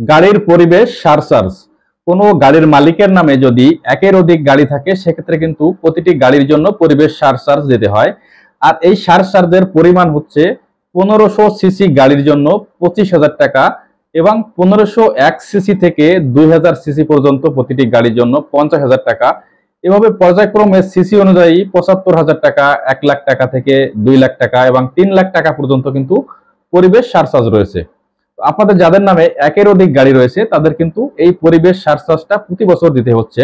গাড়ির পরিবেশ সারচার্জ। কোনো গাড়ির মালিকের নামে যদি একের অধিক গাড়ি থাকে সেক্ষেত্রে কিন্তু প্রতিটি গাড়ির জন্য পরিবেশ সারচার্জ দিতে হয়। আর এই সারচার্জের পরিমাণ হচ্ছে 1500 সিসি গাড়ির জন্য 25,000 টাকা এবং 1501 সিসি থেকে 2000 সিসি পর্যন্ত প্রতিটি গাড়ির জন্য 50,000 টাকা। এভাবে পর্যায়ক্রমে সিসি অনুযায়ী 75,000 টাকা, 1 লাখ টাকা থেকে 2 লাখ টাকা এবং 3 লাখ টাকা পর্যন্ত কিন্তু পরিবেশ সারচার্জ রয়েছে। আপনাদের যাদের নামে একের অধিক গাড়ি রয়েছে তাদের কিন্তু এই পরিবেশ সারচার্জটা প্রতি বছর দিতে হচ্ছে।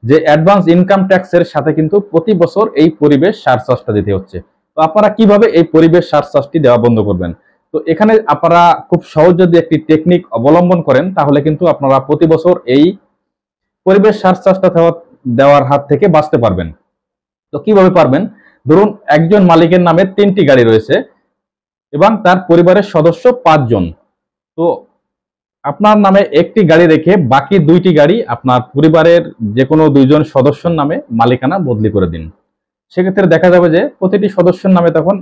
যে অ্যাডভান্স ইনকাম ট্যাক্সের সাথে কিন্তু প্রতি বছর এই পরিবেশ সারচার্জটা দিতে হচ্ছে। তো আপনারা কিভাবে এই পরিবেশ সারচার্জটি দেওয়া বন্ধ করবেন? তো এখানে আপনারা খুব সহজ যদি একটি টেকনিক অবলম্বন করেন তাহলে কিন্তু আপনারা প্রতি বছর এই পরিবেশ সারচার্জটা দেওয়ার হাত থেকে বাঁচতে পারবেন। তো কিভাবে পারবেন? ধরুন একজন মালিকের নামে 3টি গাড়ি রয়েছে এবং তার পরিবারের সদস্য 5 জন। তো আপনার নামে একটি গাড়ি রেখে বাকি 2টি গাড়ি আপনার পরিবারের যে কোনো 2জন সদস্যের নামে মালিকানা বদলি করে দিন। সেক্ষেত্রে দেখা যাবে যে প্রতিটি সদস্যের নামে তখন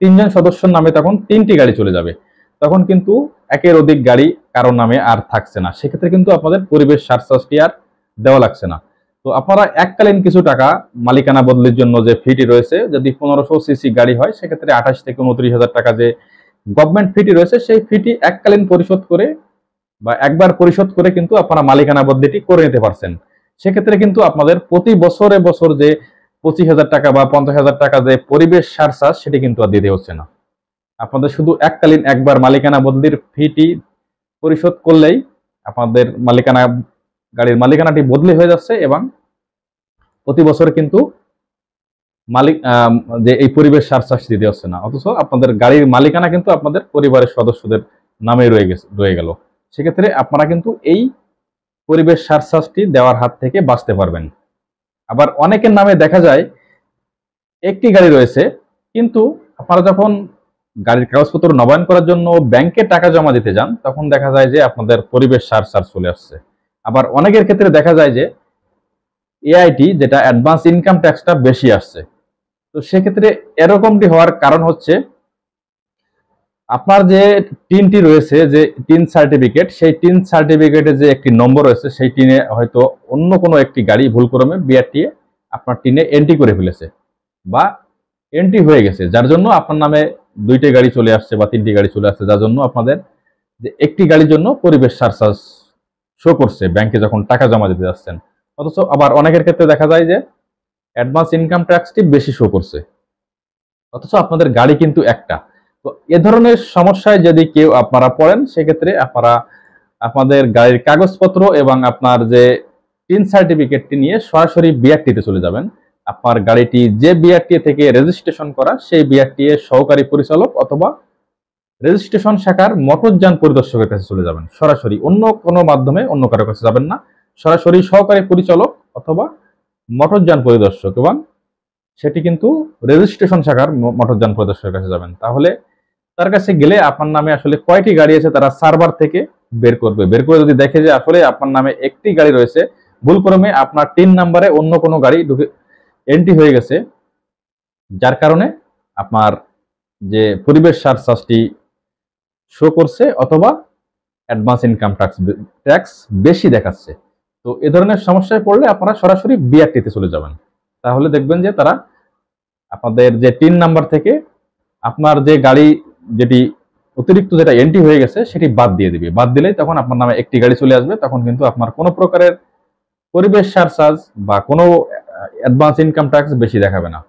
3জন সদস্যের নামে তখন 3টি গাড়ি চলে যাবে। তখন কিন্তু একের অধিক গাড়ি কারোর নামে আর থাকছে না। সেক্ষেত্রে কিন্তু আপনাদের পরিবেশ সারচার্জটি আর দেওয়া লাগছে না। তো আপনারা এককালীন কিছু টাকা মালিকানা বদলির জন্য যে ফিটি রয়েছে, যদি 1500 সিসি গাড়ি হয় সেক্ষেত্রে 28 থেকে 29,000 টাকা যে গভর্নমেন্ট ফিটি রয়েছে সেই ফিটি এককালীন পরিশোধ করে বা একবার পরিশোধ করে কিন্তু আপনারা মালিকানা বদলিটি করে নিতে পারছেন। সেক্ষেত্রে কিন্তু আপনাদের প্রতি বছরে বছর যে 25,000 টাকা বা 50,000 টাকা যে পরিবেশ সারচার্জ সেটি কিন্তু আর দিতে হচ্ছে না। আপনাদের শুধু এককালীন একবার মালিকানা বদলির ফিটি পরিশোধ করলেই আপনাদের গাড়ির মালিকানাটি বদলি হয়ে যাচ্ছে এবং প্রতি বছর কিন্তু মালিক যে এই পরিবেশ সারচার্জ দিতে হচ্ছে না। অথচ আপনাদের গাড়ির মালিকানা কিন্তু আপনাদের পরিবারের সদস্যদের নামে রয়ে গেল। সেক্ষেত্রে আপনারা কিন্তু এই পরিবেশ সারচার্জটি দেওয়ার হাত থেকে বাঁচতে পারবেন। আবার অনেকের নামে দেখা যায় একটি গাড়ি রয়েছে, কিন্তু আপনারা যখন গাড়ির কাগজপত্র নবায়ন করার জন্য ব্যাংকে টাকা জমা দিতে যান তখন দেখা যায় যে আপনাদের পরিবেশ সারচার্জ চলে আসছে। আবার অনেকের ক্ষেত্রে দেখা যায় যে এআইটি যেটা অ্যাডভান্স ইনকাম ট্যাক্সটা বেশি আসছে। তো সেক্ষেত্রে এরকমটি হওয়ার কারণ হচ্ছে আপনার যে টিনটি রয়েছে, যে টিন সার্টিফিকেট, সেই টিন সার্টিফিকেটে যে একটি নম্বর রয়েছে সেই টিনে হয়তো অন্য কোনো একটি গাড়ি ভুলক্রমে বিআরটিএ আপনার টিনে এন্ট্রি করে ফেলেছে বা এন্ট্রি হয়ে গেছে, যার জন্য আপনার নামে 2টি গাড়ি চলে আসছে বা 3টি গাড়ি চলে আসছে, যার জন্য আপনাদের যে একটি গাড়ির জন্য পরিবেশ সারচার্জ শো করছে ব্যাংকে যখন টাকা জমা দিতে যাচ্ছেন। অথচ আবার অনেকের ক্ষেত্রে দেখা যায় যে অ্যাডভান্স ইনকাম ট্যাক্সটি বেশি শো করছে, অথচ আপনাদের গাড়ি কিন্তু একটা। তো এ ধরনের সমস্যায় যদি কেউ আপনারা পড়েন সেক্ষেত্রে আপনারা আপনাদের গাড়ির কাগজপত্র এবং আপনার যে টিন সার্টিফিকেটটি নিয়ে সরাসরি বিআরটিতে চলে যাবেন। আপনার গাড়িটি যে বিআরটি থেকে রেজিস্ট্রেশন করা সেই বিআরটি এর সহকারী পরিচালক অথবা রেজিস্ট্রেশন শাখার মোটরযান পরিদর্শকের কাছে চলে যাবেন। সরাসরি অন্য কোনো মাধ্যমে অন্য কারো কাছে যাবেন না, সরাসরি সহকারী পরিচালক অথবা মোটরযান পরিদর্শক, এবং সেটি কিন্তু রেজিস্ট্রেশন শাখার মোটরযান পরিদর্শকের কাছে যাবেন। তাহলে তার কাছে গেলে আপনার নামে আসলে কয়টি গাড়ি আছে তারা সার্ভার থেকে বের করবে। বের করে যদি দেখে যে আসলে আপনার নামে একটি গাড়ি রয়েছে, ভুলক্রমে আপনার 3 নাম্বারে অন্য কোনো গাড়ি এন্ট্রি হয়ে গেছে, যার কারণে আপনার যে পরিবেশ সারচার্জটি শো করছে অথবা অ্যাডভান্স ইনকাম ট্যাক্স বেশি দেখাচ্ছে। তো এ ধরনের সমস্যায় পড়লে আপনারা সরাসরি বিআরটিতে চলে যাবেন। তাহলে দেখবেন যে তারা আপনাদের যে 3 নাম্বার থেকে আপনার যে গাড়ি যেটি অতিরিক্ত যেটা এন্ট্রি হয়ে গেছে সেটি বাদ দিয়ে দিবে। বাদ দিলেই তখন আপনার নামে একটি গাড়ি চলে আসবে। তখন কিন্তু আপনার কোনো প্রকারের পরিবেশ সারচার্জ বা কোনো অ্যাডভান্স ইনকাম ট্যাক্স বেশি দেখাবে না।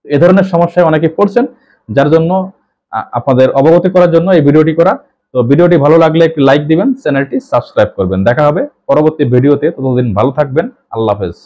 এ ধরনের সমস্যায় অনেকে পড়ছেন, যার জন্য আপনাদের অবগতি করার জন্য এই ভিডিওটি করা। তো ভিডিওটি ভালো লাগলে একটি লাইক দিবেন, চ্যানেলটি সাবস্ক্রাইব করবেন। দেখা হবে পরবর্তী ভিডিওতে। ততদিন ভালো থাকবেন। আল্লাহ হাফেজ।